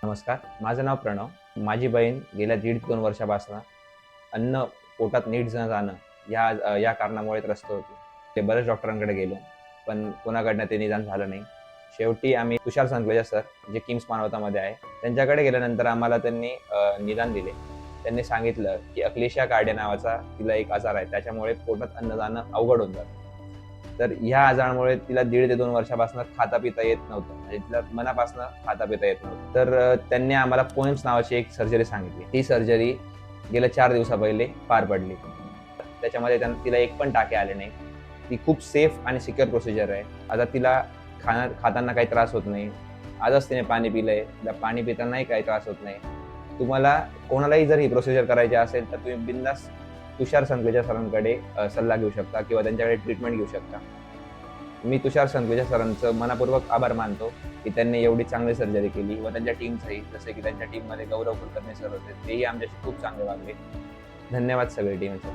नमस्कार, माझं नाव प्रणव. माझी बहीण गेल्या 1.5-2 वर्षापासून अन्न पोटात नीट न जाणं या कारणामुळे त्रस्त होती. ते बऱ्याच डॉक्टरांकडे गेलो, पण कोणाकडनं ते निदान झालं नाही. शेवटी आम्ही तुषार संकलेजा सर, जे किम्स मानवतामध्ये आहे, त्यांच्याकडे गेल्यानंतर आम्हाला त्यांनी निदान दिले. त्यांनी सांगितलं, की अक्लेशिया कार्डिया नावाचा तिला एक आजार आहे. त्याच्यामुळे पोटात अन्न जाणं अवघड होऊन जातं. तर ह्या आजारामुळे तिला 1.5 ते 2 वर्षापासून खाता पिता येत नव्हतं. म्हणजे तिला मनापासून खाता पिता येत नव्हतं. तर त्यांनी आम्हाला पोएम्स नावाची एक सर्जरी सांगितली. ती सर्जरी गेल्या 4 दिवसा पहिले पार पडली. त्याच्यामध्ये तिला एक पण टाके आले नाही. ती खूप सेफ आणि सिक्युअर प्रोसिजर आहे. आता तिला खाताना काही त्रास होत नाही. आजच तिने पाणी पिलंय. तिला पाणी पितानाही काही त्रास होत नाही. तुम्हाला कोणालाही जर ही प्रोसिजर करायची असेल तर तुम्ही बिनधास्त तुषार संकलेजा सरांकडे सल्ला घेऊ शकता किंवा त्यांच्याकडे ट्रीटमेंट घेऊ शकता. मी तुषार संकलेजा सरांचं मनापूर्वक आभार मानतो की त्यांनी एवढी चांगली सर्जरी केली व त्यांच्या टीमचंही, जसे की त्यांच्या टीममध्ये गौरव कुलकर्णी सर होते, तेही आमच्याशी खूप चांगले वागले. धन्यवाद सगळे टीमचे.